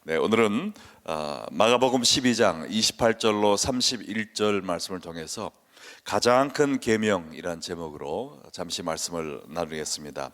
네, 오늘은 마가복음 12장 28절로 31절 말씀을 통해서 가장 큰 계명이란 제목으로 잠시 말씀을 나누겠습니다.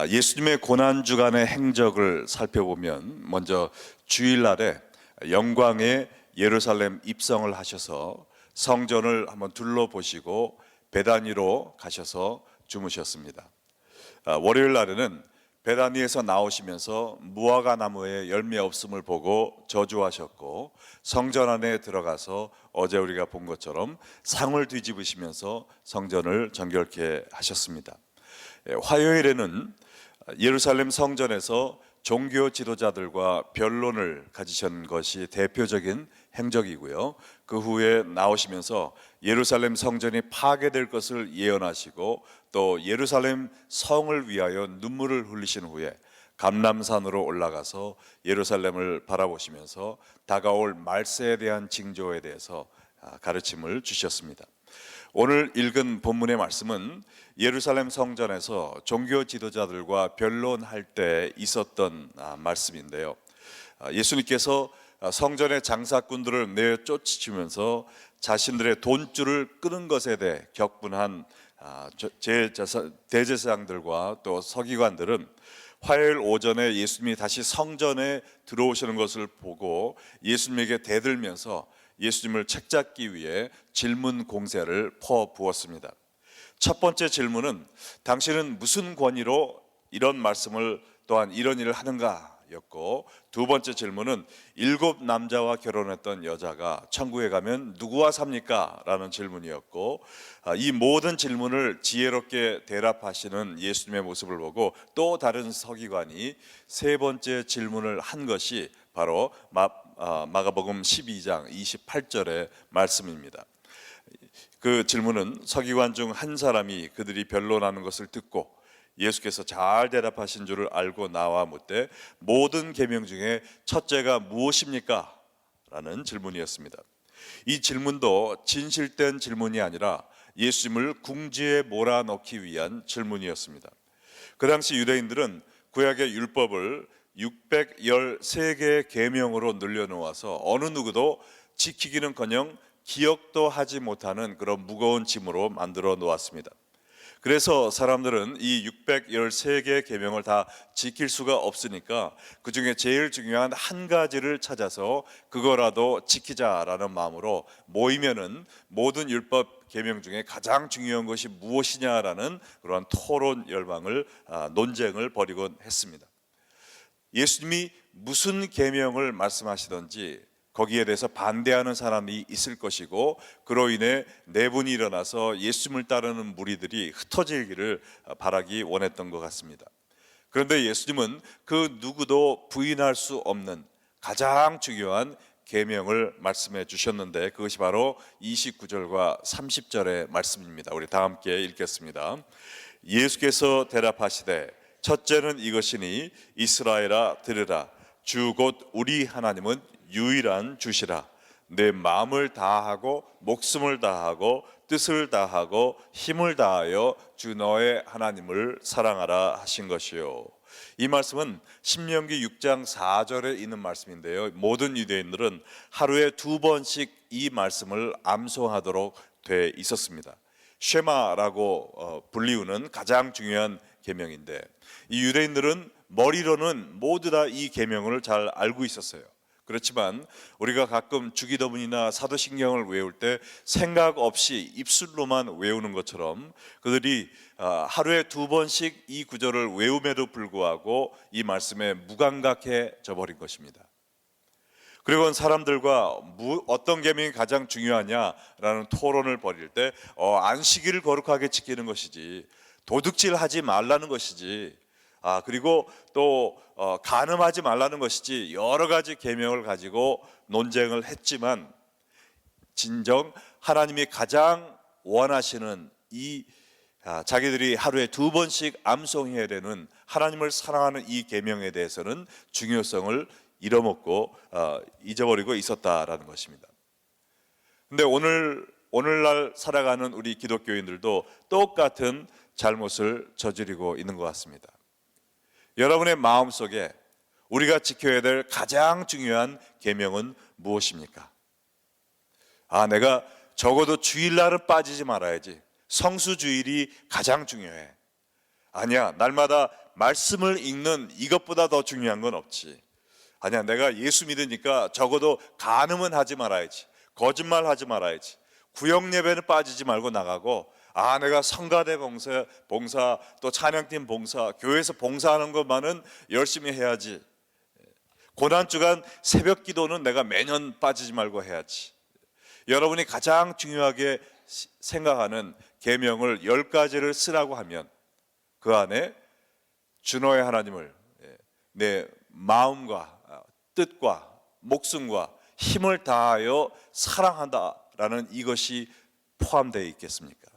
예수님의 고난 주간의 행적을 살펴보면 먼저 주일날에 영광의 예루살렘 입성을 하셔서 성전을 한번 둘러보시고 베다니로 가셔서 주무셨습니다. 월요일 날에는 베다니에서 나오시면서 무화과 나무에 열매 없음을 보고 저주하셨고, 성전 안에 들어가서 어제 우리가 본 것처럼 상을 뒤집으시면서 성전을 정결케 하셨습니다. 화요일에는 예루살렘 성전에서 종교 지도자들과 변론을 가지신 것이 대표적인 행적이고요. 그 후에 나오시면서 예루살렘 성전이 파괴될 것을 예언하시고 또 예루살렘 성을 위하여 눈물을 흘리신 후에 감람산으로 올라가서 예루살렘을 바라보시면서 다가올 말세에 대한 징조에 대해서 가르침을 주셨습니다. 오늘 읽은 본문의 말씀은 예루살렘 성전에서 종교 지도자들과 변론할 때 있었던 말씀인데요. 예수님께서 성전의 장사꾼들을 내쫓으시면서 자신들의 돈줄을 끄는 것에 대해 격분한 대제사장들과 또 서기관들은 화요일 오전에 예수님이 다시 성전에 들어오시는 것을 보고 예수님에게 대들면서 예수님을 책잡기 위해 질문 공세를 퍼부었습니다. 첫 번째 질문은 당신은 무슨 권위로 이런 말씀을 또한 이런 일을 하는가 였고, 두 번째 질문은 7 남자와 결혼했던 여자가 천국에 가면 누구와 삽니까? 라는 질문이었고, 이 모든 질문을 지혜롭게 대답하시는 예수님의 모습을 보고 또 다른 서기관이 세 번째 질문을 한 것이 바로 마가복음 12장 28절의 말씀입니다. 그 질문은 서기관 중 한 사람이 그들이 변론하는 것을 듣고 예수께서 잘 대답하신 줄을 알고 나와 묻되 모든 계명 중에 첫째가 무엇입니까? 라는 질문이었습니다. 이 질문도 진실된 질문이 아니라 예수님을 궁지에 몰아넣기 위한 질문이었습니다. 그 당시 유대인들은 구약의 율법을 613개의 계명으로 늘려놓아서 어느 누구도 지키기는커녕 기억도 하지 못하는 그런 무거운 짐으로 만들어 놓았습니다. 그래서 사람들은 이 613개의 계명을 다 지킬 수가 없으니까 그 중에 제일 중요한 한 가지를 찾아서 그거라도 지키자라는 마음으로 모이면은 모든 율법 계명 중에 가장 중요한 것이 무엇이냐라는 그러한 토론 열망을 논쟁을 벌이곤 했습니다. 예수님이 무슨 계명을 말씀하시든지 거기에 대해서 반대하는 사람이 있을 것이고, 그로 인해 내분이 일어나서 예수님을 따르는 무리들이 흩어지기를 바라기 원했던 것 같습니다. 그런데 예수님은 그 누구도 부인할 수 없는 가장 중요한 계명을 말씀해 주셨는데, 그것이 바로 29절과 30절의 말씀입니다. 우리 다 함께 읽겠습니다. 예수께서 대답하시되 첫째는 이것이니 이스라엘아 들으라. 주 곧 우리 하나님은 유일한 주시라. 내 마음을 다하고 목숨을 다하고 뜻을 다하고 힘을 다하여 주 너의 하나님을 사랑하라 하신 것이요. 이 말씀은 신명기 6장 4절에 있는 말씀인데요, 모든 유대인들은 하루에 2번씩 이 말씀을 암송하도록 돼 있었습니다. 쉐마라고 불리우는 가장 중요한 계명인데, 이 유대인들은 머리로는 모두 다 이 계명을 잘 알고 있었어요. 그렇지만 우리가 가끔 주기도문이나 사도신경을 외울 때 생각 없이 입술로만 외우는 것처럼 그들이 하루에 2번씩 이 구절을 외움에도 불구하고 이 말씀에 무감각해져 버린 것입니다. 그리고 사람들과 어떤 계명이 가장 중요하냐라는 토론을 벌일 때 안식일을 거룩하게 지키는 것이지, 도둑질하지 말라는 것이지, 그리고 또 간음하지 말라는 것이지, 여러 가지 계명을 가지고 논쟁을 했지만 진정 하나님이 가장 원하시는 이 자기들이 하루에 2번씩 암송해야 되는 하나님을 사랑하는 이 계명에 대해서는 중요성을 잃어먹고 잊어버리고 있었다라는 것입니다. 근데 오늘날 살아가는 우리 기독교인들도 똑같은 잘못을 저지르고 있는 것 같습니다. 여러분의 마음속에 우리가 지켜야 될 가장 중요한 계명은 무엇입니까? 내가 적어도 주일날은 빠지지 말아야지. 성수주일이 가장 중요해. 아니야, 날마다 말씀을 읽는 이것보다 더 중요한 건 없지. 아니야, 내가 예수 믿으니까 적어도 간음은 하지 말아야지. 거짓말 하지 말아야지. 구역 예배는 빠지지 말고 나가고, 내가 성가대 봉사, 또 찬양팀 봉사, 교회에서 봉사하는 것만은 열심히 해야지. 고난주간 새벽 기도는 내가 매년 빠지지 말고 해야지. 여러분이 가장 중요하게 생각하는 계명을 10가지를 쓰라고 하면 그 안에 주 너의 하나님을 내 마음과 뜻과 목숨과 힘을 다하여 사랑한다라는 이것이 포함되어 있겠습니까?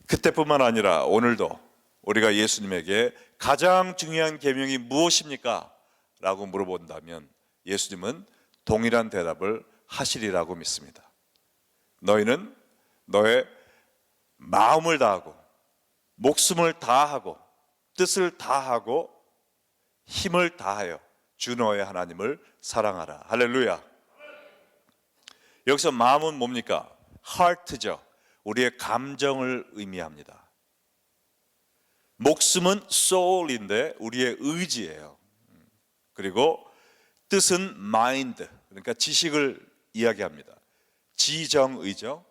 그때뿐만 아니라 오늘도 우리가 예수님에게 가장 중요한 계명이 무엇입니까? 라고 물어본다면 예수님은 동일한 대답을 하시리라고 믿습니다. 너희는 너의 마음을 다하고 목숨을 다하고 뜻을 다하고 힘을 다하여 주 너의 하나님을 사랑하라. 할렐루야. 여기서 마음은 뭡니까? heart죠. 우리의 감정을 의미합니다. 목숨은 soul인데 우리의 의지예요. 그리고 뜻은 mind, 그러니까 지식을 이야기합니다. 지정의죠.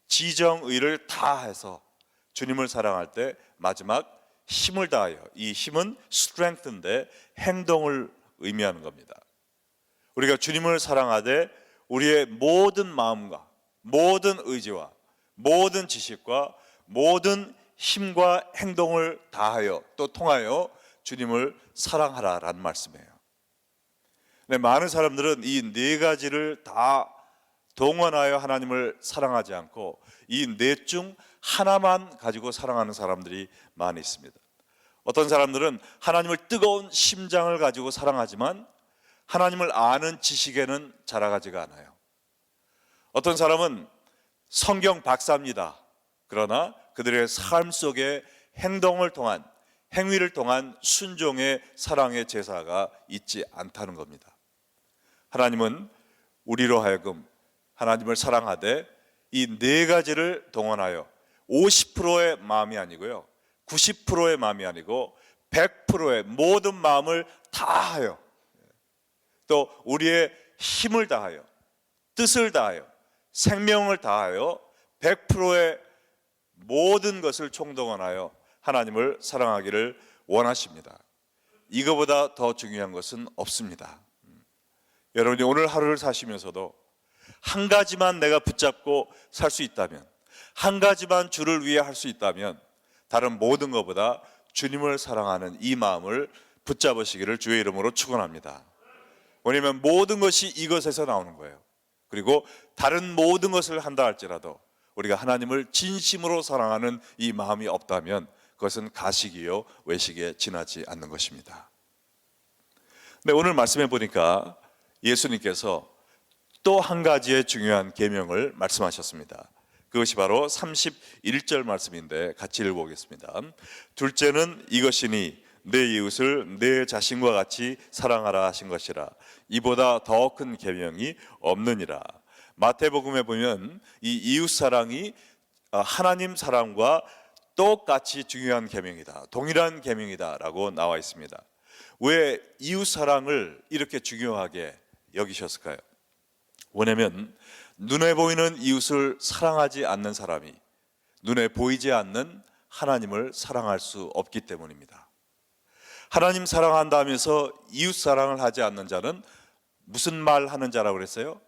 지정의를 다해서 주님을 사랑할 때 마지막 힘을 다하여, 이 힘은 strength인데 행동을 의미하는 겁니다. 우리가 주님을 사랑하되 우리의 모든 마음과 모든 의지와 모든 지식과 모든 힘과 행동을 다하여 또 통하여 주님을 사랑하라라는 말씀이에요. 근데 많은 사람들은 이 4가지를 다 동원하여 하나님을 사랑하지 않고 이 4 중 하나만 가지고 사랑하는 사람들이 많이 있습니다. 어떤 사람들은 하나님을 뜨거운 심장을 가지고 사랑하지만 하나님을 아는 지식에는 자라가지가 않아요. 어떤 사람은 성경 박사입니다. 그러나 그들의 삶 속에 행동을 통한, 행위를 통한 순종의 사랑의 제사가 있지 않다는 겁니다. 하나님은 우리로 하여금 하나님을 사랑하되 이 4가지를 동원하여 50%의 마음이 아니고요, 90%의 마음이 아니고 100%의 모든 마음을 다하여, 또 우리의 힘을 다하여, 뜻을 다하여, 생명을 다하여 100%의 모든 것을 총동원하여 하나님을 사랑하기를 원하십니다. 이거보다 더 중요한 것은 없습니다. 여러분이 오늘 하루를 사시면서도 한 가지만 내가 붙잡고 살 수 있다면, 한 가지만 주를 위해 할 수 있다면 다른 모든 것보다 주님을 사랑하는 이 마음을 붙잡으시기를 주의 이름으로 축원합니다. 왜냐하면 모든 것이 이것에서 나오는 거예요. 그리고 다른 모든 것을 한다 할지라도 우리가 하나님을 진심으로 사랑하는 이 마음이 없다면 그것은 가식이요 외식에 지나지 않는 것입니다. 근데 오늘 말씀해 보니까 예수님께서 또 한 가지의 중요한 계명을 말씀하셨습니다. 그것이 바로 31절 말씀인데 같이 읽어보겠습니다. 둘째는 이것이니 내 이웃을 내 자신과 같이 사랑하라 하신 것이라. 이보다 더 큰 계명이 없느니라. 마태복음에 보면 이 이웃 사랑이 하나님 사랑과 똑같이 중요한 계명이다, 동일한 계명이다라고 나와 있습니다. 왜 이웃 사랑을 이렇게 중요하게 여기셨을까요? 왜냐하면 눈에 보이는 이웃을 사랑하지 않는 사람이 눈에 보이지 않는 하나님을 사랑할 수 없기 때문입니다. 하나님 사랑한다 하면서 이웃 사랑을 하지 않는 자는 무슨 말 하는 자라고 그랬어요?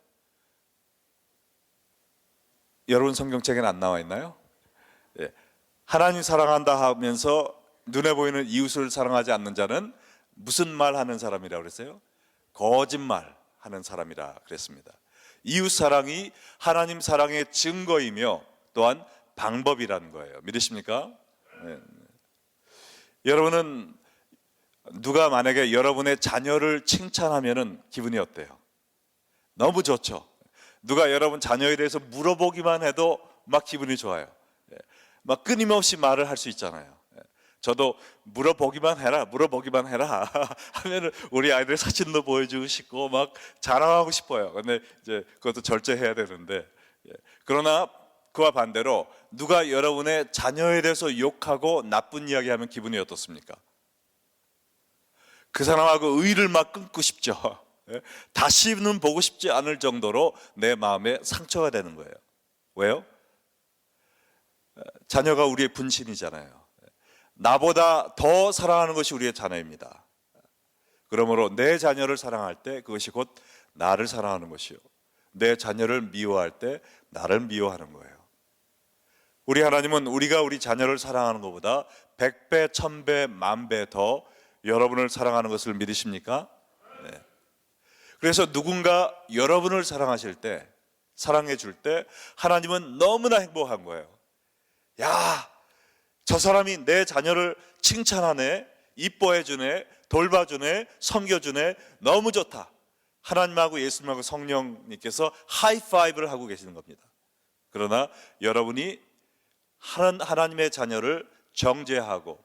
여러분 성경책에는 안 나와 있나요? 하나님 사랑한다 하면서 눈에 보이는 이웃을 사랑하지 않는 자는 무슨 말 하는 사람이라고 그랬어요? 거짓말 하는 사람이라 그랬습니다. 이웃 사랑이 하나님 사랑의 증거이며 또한 방법이라는 거예요. 믿으십니까? 네. 여러분은 누가 만약에 여러분의 자녀를 칭찬하면 기분이 어때요? 너무 좋죠. 누가 여러분 자녀에 대해서 물어보기만 해도 막 기분이 좋아요. 막 끊임없이 말을 할 수 있잖아요. 저도 물어보기만 해라 하면은 우리 아이들 사진도 보여주고 싶고 막 자랑하고 싶어요. 근데 이제 그것도 절제해야 되는데, 그러나 그와 반대로 누가 여러분의 자녀에 대해서 욕하고 나쁜 이야기하면 기분이 어떻습니까? 그 사람하고 의를 막 끊고 싶죠. 다시는 보고 싶지 않을 정도로 내 마음에 상처가 되는 거예요. 왜요? 자녀가 우리의 분신이잖아요. 나보다 더 사랑하는 것이 우리의 자녀입니다. 그러므로 내 자녀를 사랑할 때 그것이 곧 나를 사랑하는 것이요, 내 자녀를 미워할 때 나를 미워하는 거예요. 우리 하나님은 우리가 우리 자녀를 사랑하는 것보다 100배, 1000배, 10,000배 더 여러분을 사랑하는 것을 믿으십니까? 네. 그래서 누군가 여러분을 사랑하실 때, 사랑해 줄 때 하나님은 너무나 행복한 거예요. 야, 저 사람이 내 자녀를 칭찬하네, 이뻐해 주네, 돌봐주네, 섬겨주네, 너무 좋다. 하나님하고 예수님하고 성령님께서 하이파이브를 하고 계시는 겁니다. 그러나 여러분이 하나님의 자녀를 정죄하고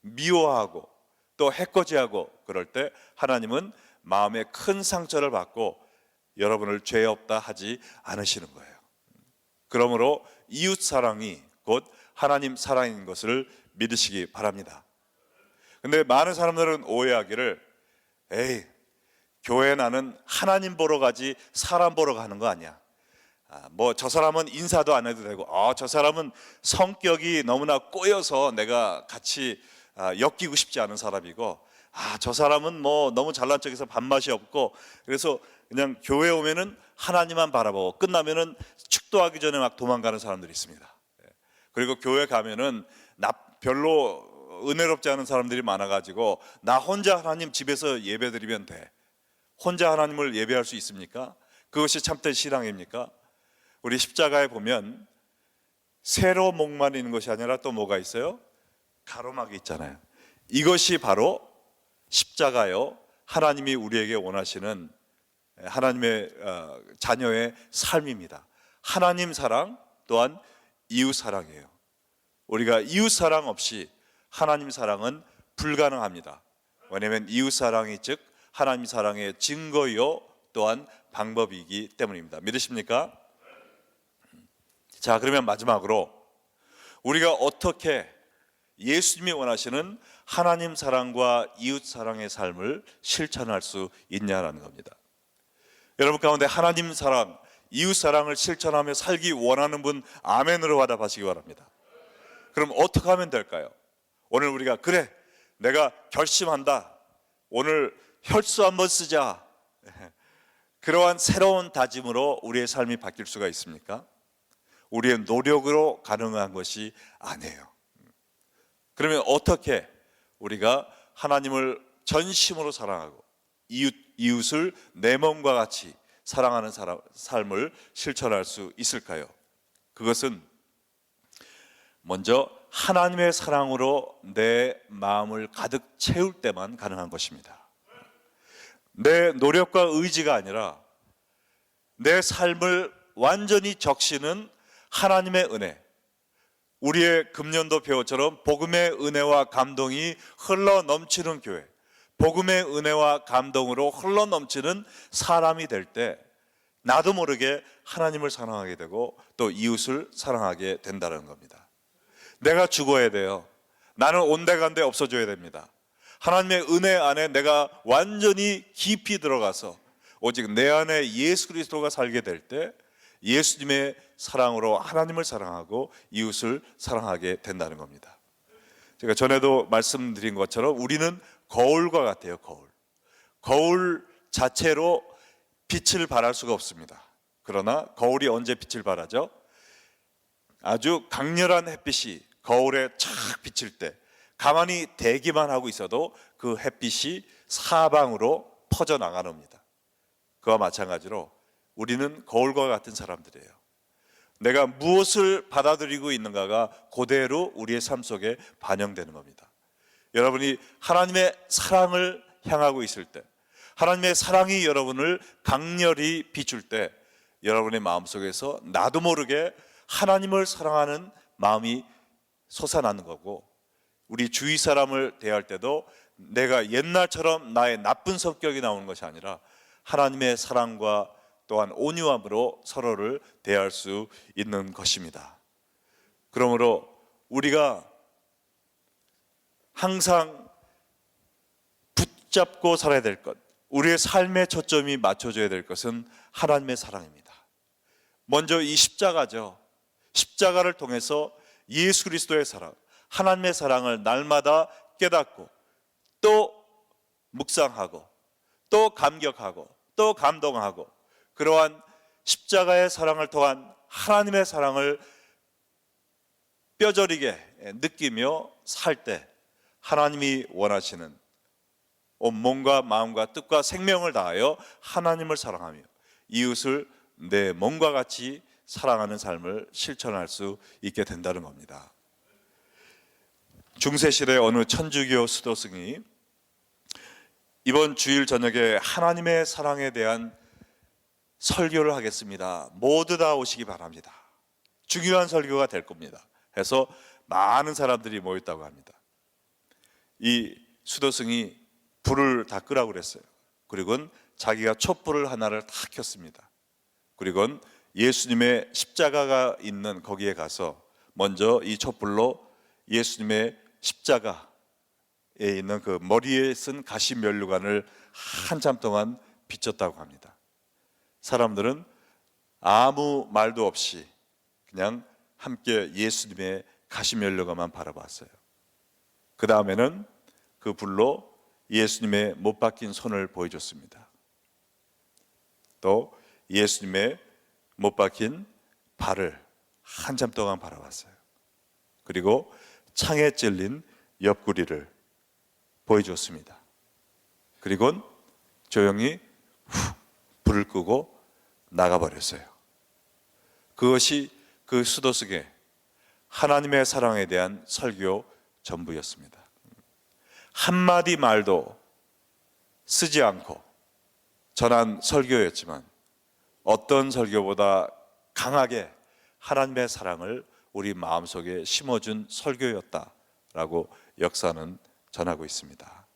미워하고 또 해코지하고 그럴 때 하나님은 마음에 큰 상처를 받고 여러분을 죄 없다 하지 않으시는 거예요. 그러므로 이웃 사랑이 곧 하나님 사랑인 것을 믿으시기 바랍니다. 근데 많은 사람들은 오해하기를, 에이, 교회 나는 하나님 보러 가지 사람 보러 가는 거 아니야. 뭐 저 사람은 인사도 안 해도 되고, 저 사람은 성격이 너무나 꼬여서 내가 같이 엮이고 싶지 않은 사람이고, 저 사람은 뭐 너무 잘난 척해서 밥맛이 없고, 그래서 그냥 교회 오면은 하나님만 바라보고 끝나면은 축도하기 전에 막 도망가는 사람들이 있습니다. 그리고 교회 가면은 별로 은혜롭지 않은 사람들이 많아가지고 나 혼자 하나님 집에서 예배드리면 돼. 혼자 하나님을 예배할 수 있습니까? 그것이 참된 신앙입니까? 우리 십자가에 보면 세로 목만 있는 것이 아니라 또 뭐가 있어요? 가로막이 있잖아요. 이것이 바로 십자가요, 하나님이 우리에게 원하시는 하나님의 자녀의 삶입니다. 하나님 사랑 또한 이웃 사랑이에요. 우리가 이웃 사랑 없이 하나님 사랑은 불가능합니다. 왜냐하면 이웃 사랑이 즉 하나님 사랑의 증거요 또한 방법이기 때문입니다. 믿으십니까? 자, 그러면 마지막으로 우리가 어떻게 예수님이 원하시는 하나님 사랑과 이웃 사랑의 삶을 실천할 수 있냐라는 겁니다. 여러분 가운데 하나님 사랑, 이웃 사랑을 실천하며 살기 원하는 분 아멘으로 화답하시기 바랍니다. 그럼 어떻게 하면 될까요? 오늘 우리가 그래, 내가 결심한다, 오늘 혈수 한번 쓰자, 그러한 새로운 다짐으로 우리의 삶이 바뀔 수가 있습니까? 우리의 노력으로 가능한 것이 아니에요. 그러면 어떻게 우리가 하나님을 전심으로 사랑하고 이웃을 내 몸과 같이 사랑하는 삶을 실천할 수 있을까요? 그것은 먼저 하나님의 사랑으로 내 마음을 가득 채울 때만 가능한 것입니다. 내 노력과 의지가 아니라 내 삶을 완전히 적시는 하나님의 은혜, 우리의 금년도 배우처럼 복음의 은혜와 감동이 흘러 넘치는 교회, 복음의 은혜와 감동으로 흘러 넘치는 사람이 될 때 나도 모르게 하나님을 사랑하게 되고 또 이웃을 사랑하게 된다는 겁니다. 내가 죽어야 돼요. 나는 온데간데 없어져야 됩니다. 하나님의 은혜 안에 내가 완전히 깊이 들어가서 오직 내 안에 예수 그리스도가 살게 될 때 예수님의 사랑으로 하나님을 사랑하고 이웃을 사랑하게 된다는 겁니다. 제가 전에도 말씀드린 것처럼 우리는 거울과 같아요. 거울 자체로 빛을 발할 수가 없습니다. 그러나 거울이 언제 빛을 발하죠? 아주 강렬한 햇빛이 거울에 착 비칠 때 가만히 대기만 하고 있어도 그 햇빛이 사방으로 퍼져나가는 겁니다. 그와 마찬가지로 우리는 거울과 같은 사람들이에요. 내가 무엇을 받아들이고 있는가가 그대로 우리의 삶 속에 반영되는 겁니다. 여러분이 하나님의 사랑을 향하고 있을 때, 하나님의 사랑이 여러분을 강렬히 비출 때 여러분의 마음속에서 나도 모르게 하나님을 사랑하는 마음이 솟아나는 거고, 우리 주위 사람을 대할 때도 내가 옛날처럼 나의 나쁜 성격이 나오는 것이 아니라 하나님의 사랑과 또한 온유함으로 서로를 대할 수 있는 것입니다. 그러므로 우리가 항상 붙잡고 살아야 될 것, 우리의 삶의 초점이 맞춰져야 될 것은 하나님의 사랑입니다. 먼저 이 십자가죠. 십자가를 통해서 예수 그리스도의 사랑, 하나님의 사랑을 날마다 깨닫고 또 묵상하고 또 감격하고 또 감동하고, 그러한 십자가의 사랑을 통한 하나님의 사랑을 뼈저리게 느끼며 살 때 하나님이 원하시는 온 몸과 마음과 뜻과 생명을 다하여 하나님을 사랑하며 이웃을 내 몸과 같이 사랑하는 삶을 실천할 수 있게 된다는 겁니다. 중세시대 어느 천주교 수도승이 이번 주일 저녁에 하나님의 사랑에 대한 설교를 하겠습니다. 모두 다 오시기 바랍니다. 중요한 설교가 될 겁니다. 해서 많은 사람들이 모였다고 합니다. 이 수도승이 불을 다 끄라고 그랬어요. 그리고는 자기가 촛불을 하나를 다 켰습니다. 그리고는 예수님의 십자가가 있는 거기에 가서 먼저 이 촛불로 예수님의 십자가에 있는 그 머리에 쓴 가시면류관을 한참 동안 비췄다고 합니다. 사람들은 아무 말도 없이 그냥 함께 예수님의 가시면류관만 바라봤어요. 그 다음에는 그 불로 예수님의 못 박힌 손을 보여줬습니다. 또 예수님의 못 박힌 발을 한참 동안 바라봤어요. 그리고 창에 찔린 옆구리를 보여줬습니다. 그리고는 조용히 불을 끄고 나가버렸어요. 그것이 그 수도승의 하나님의 사랑에 대한 설교 전부였습니다. 한마디 말도 쓰지 않고 전한 설교였지만 어떤 설교보다 강하게 하나님의 사랑을 우리 마음속에 심어준 설교였다라고 역사는 전하고 있습니다.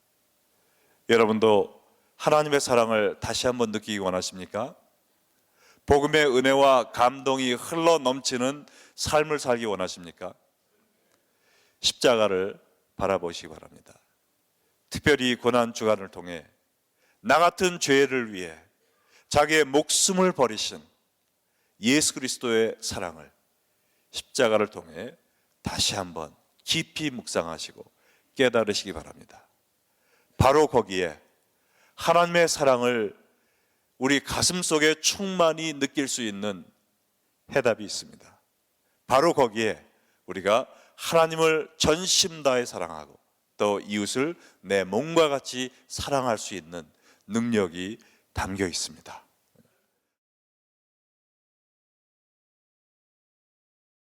여러분도 하나님의 사랑을 다시 한번 느끼기 원하십니까? 복음의 은혜와 감동이 흘러 넘치는 삶을 살기 원하십니까? 십자가를 바라보시기 바랍니다. 특별히 고난 주간을 통해 나 같은 죄를 위해 자기의 목숨을 버리신 예수 그리스도의 사랑을 십자가를 통해 다시 한번 깊이 묵상하시고 깨달으시기 바랍니다. 바로 거기에 하나님의 사랑을 우리 가슴 속에 충만히 느낄 수 있는 해답이 있습니다. 바로 거기에 우리가 하나님을 전심 다해 사랑하고 또 이웃을 내 몸과 같이 사랑할 수 있는 능력이 담겨 있습니다.